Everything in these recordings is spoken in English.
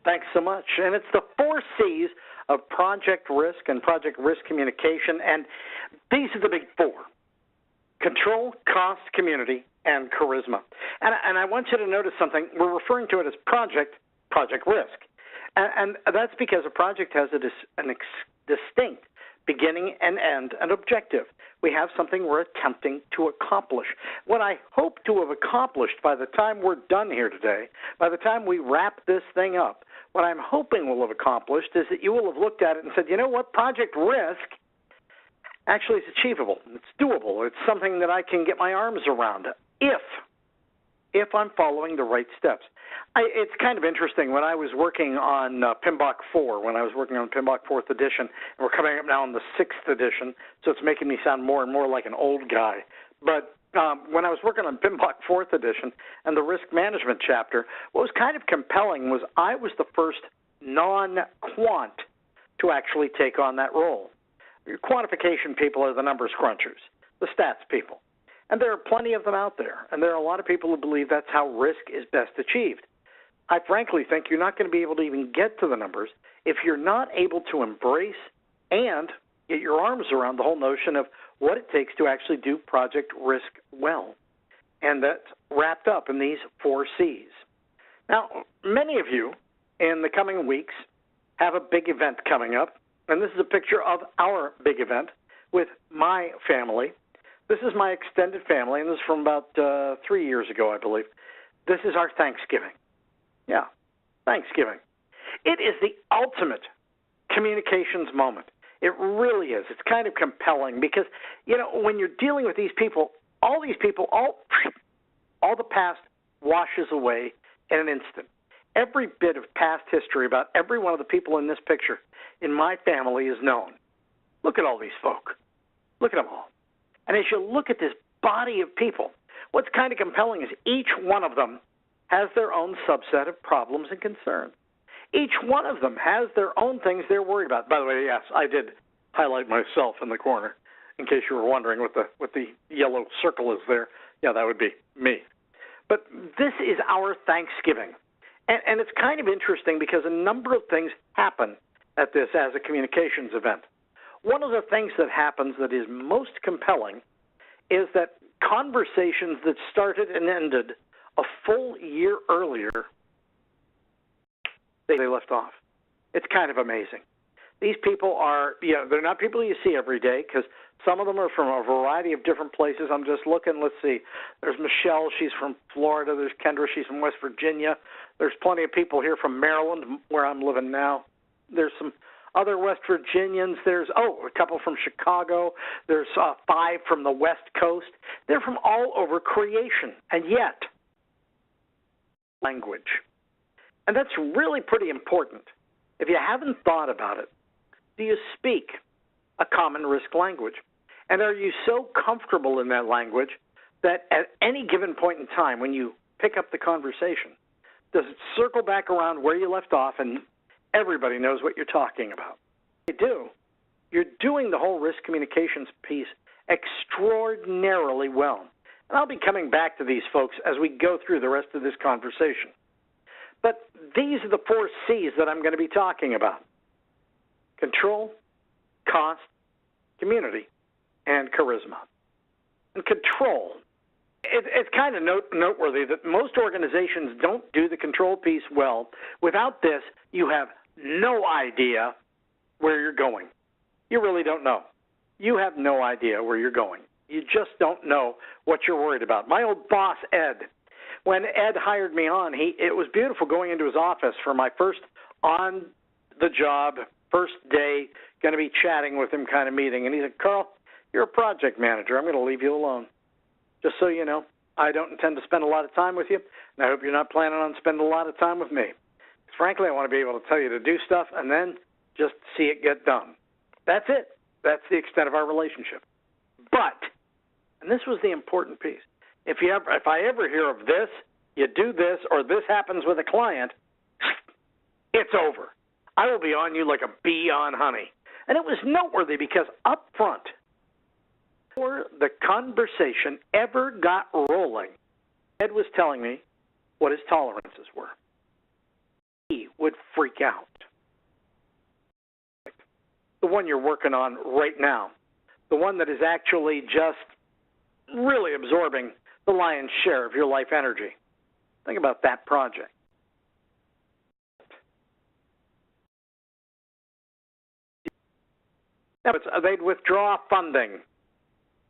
Thanks so much. And it's the 4 C's of project risk and project risk communication, and these are the big 4. Control, cost, community, and charisma. And I want you to notice something. We're referring to it as project risk. And that's because a project has a distinct beginning and end and objective. We have something we're attempting to accomplish. What I hope to have accomplished by the time we're done here today, by the time we wrap this thing up, what I'm hoping we'll have accomplished is that you will have looked at it and said, you know what, project risk actually is achievable. It's doable. It's something that I can get my arms around if I'm following the right steps. It's kind of interesting. When I was working on PMBOK 4, when I was working on PMBOK 4th edition, and we're coming up now on the 6th edition, so it's making me sound more and more like an old guy. But when I was working on PMBOK 4th edition and the risk management chapter, what was kind of compelling was I was the first non-quant to actually take on that role. Quantification people are the numbers crunchers, the stats people. And there are plenty of them out there, and there are a lot of people who believe that's how risk is best achieved. I frankly think you're not going to be able to even get to the numbers if you're not able to embrace and get your arms around the whole notion of what it takes to actually do project risk well. And that's wrapped up in these 4 C's. Now, many of you in the coming weeks have a big event coming up, and this is a picture of our big event with my family. This is my extended family, and this is from about 3 years ago, I believe. This is our Thanksgiving. Yeah, Thanksgiving. It is the ultimate communications moment. It really is. It's kind of compelling because, you know, when you're dealing with these people, all the past washes away in an instant. Every bit of past history about every one of the people in this picture in my family is known. Look at all these folk. Look at them all. And as you look at this body of people, what's kind of compelling is each one of them has their own subset of problems and concerns. Each one of them has their own things they're worried about. By the way, yes, I did highlight myself in the corner, in case you were wondering what the yellow circle is there. Yeah, that would be me. But this is our Thanksgiving. And it's kind of interesting because a number of things happen at this as a communications event. One of the things that happens that is most compelling is that conversations that started and ended a full year earlier, they left off. It's kind of amazing. These people are, they're not people you see every day because some of them are from a variety of different places. I'm just looking. Let's see. There's Michelle. She's from Florida. There's Kendra. She's from West Virginia. There's plenty of people here from Maryland, where I'm living now. There's some other West Virginians. There's, a couple from Chicago. There's 5 from the West Coast. They're from all over creation, and yet language. And that's really pretty important. If you haven't thought about it, do you speak a common risk language? And are you so comfortable in that language that at any given point in time when you pick up the conversation, does it circle back around where you left off and everybody knows what you're talking about? You do. You're doing the whole risk communications piece extraordinarily well. And I'll be coming back to these folks as we go through the rest of this conversation. But these are the 4 C's that I'm going to be talking about: control, cost, community, and charisma. And control. It's kind of noteworthy that most organizations don't do the control piece well. Without this, you have no idea where you're going. You really don't know. You have no idea where you're going. You just don't know what you're worried about. My old boss, Ed, when Ed hired me on, it was beautiful going into his office for my first on-the-job, first day, going to be chatting with him kind of meeting. And he said, "Carl, you're a project manager. I'm going to leave you alone. Just so you know, I don't intend to spend a lot of time with you, and I hope you're not planning on spending a lot of time with me. Frankly, I want to be able to tell you to do stuff and then just see it get done. That's it. That's the extent of our relationship. But," and this was the important piece, if I ever hear of this, you do this, or this happens with a client, it's over. I will be on you like a bee on honey. And it was noteworthy because up front, before the conversation ever got rolling, Ed was telling me what his tolerances were. he would freak out. The one you're working on right now, the one that is actually just really absorbing the lion's share of your life energy. Think about that project. Now, they'd withdraw funding.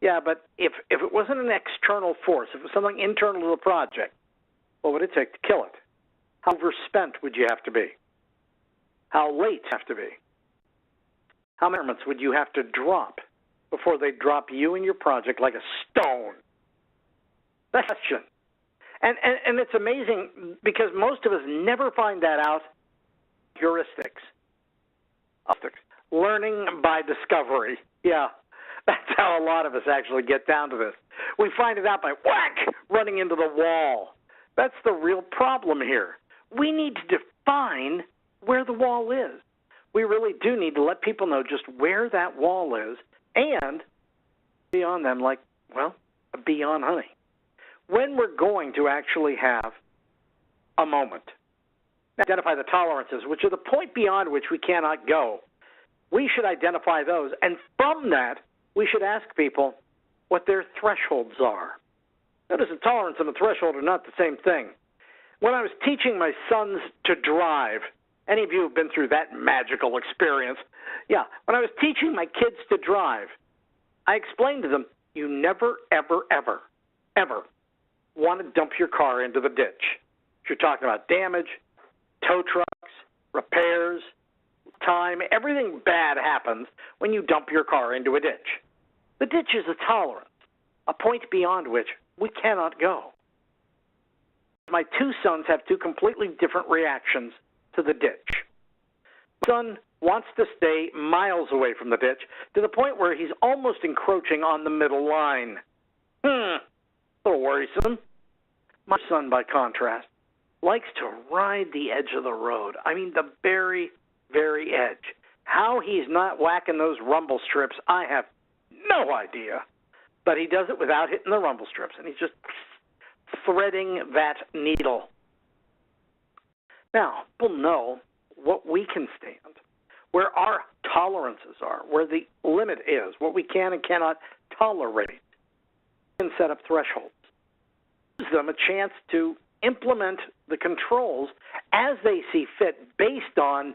Yeah, but if it wasn't an external force, if it was something internal to the project, what would it take to kill it? How overspent would you have to be? How late have to be? How many months would you have to drop before they drop you and your project like a stone? That's the question. And it's amazing because most of us never find that out. Heuristics. Learning by discovery. Yeah, that's how a lot of us actually get down to this. We find it out by whack, running into the wall. That's the real problem here. We need to define where the wall is. We really do need to let people know just where that wall is and be on them like, well, a bee on honey. When we're going to actually have a moment, identify the tolerances, which are the point beyond which we cannot go. We should identify those, and from that, we should ask people what their thresholds are. Notice a tolerance and a threshold are not the same thing. When I was teaching my sons to drive, any of you have been through that magical experience? Yeah, when I was teaching my kids to drive, I explained to them, you never, ever, ever, ever want to dump your car into the ditch. You're talking about damage, tow trucks, repairs, time, everything bad happens when you dump your car into a ditch. The ditch is a tolerance, a point beyond which we cannot go. My two sons have two completely different reactions to the ditch. My son wants to stay miles away from the ditch to the point where he's almost encroaching on the middle line. A little worrisome. My son, by contrast, likes to ride the edge of the road. I mean, the very, very edge. How he's not whacking those rumble strips, I have no idea. But he does it without hitting the rumble strips, and he's just threading that needle. Now, people know what we can stand, where our tolerances are, where the limit is, what we can and cannot tolerate. We can set up thresholds. Gives them a chance to implement the controls as they see fit based on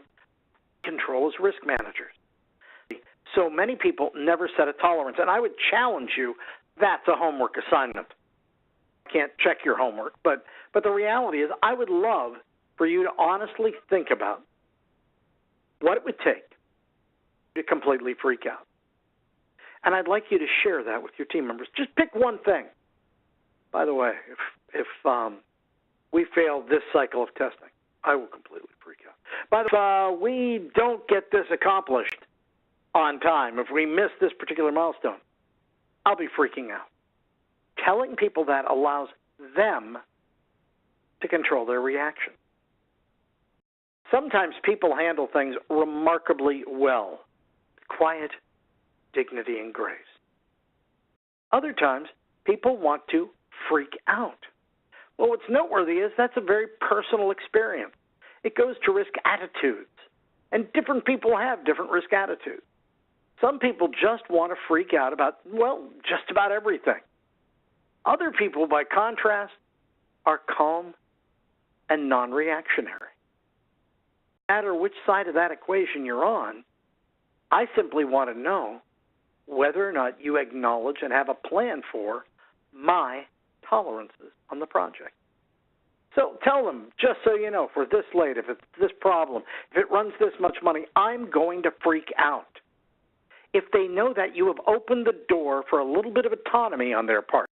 control as risk managers. So many people never set a tolerance, and I would challenge you, that's a homework assignment. I can't check your homework, but the reality is I would love for you to honestly think about what it would take to completely freak out. And I'd like you to share that with your team members. Just pick one thing. By the way, if we fail this cycle of testing, I will completely freak out. By the way, we don't get this accomplished on time, if we miss this particular milestone, I'll be freaking out. Telling people that allows them to control their reaction. Sometimes people handle things remarkably well. Quiet, dignity, and grace. Other times, people want to freak out. Well, what's noteworthy is that's a very personal experience. It goes to risk attitudes, and different people have different risk attitudes. Some people just want to freak out about, well, just about everything. Other people, by contrast, are calm and non-reactionary. No matter which side of that equation you're on, I simply want to know whether or not you acknowledge and have a plan for my tolerances on the project. So tell them, just so you know, for this late, if it's this problem, if it runs this much money, I'm going to freak out. If they know that, you have opened the door for a little bit of autonomy on their part.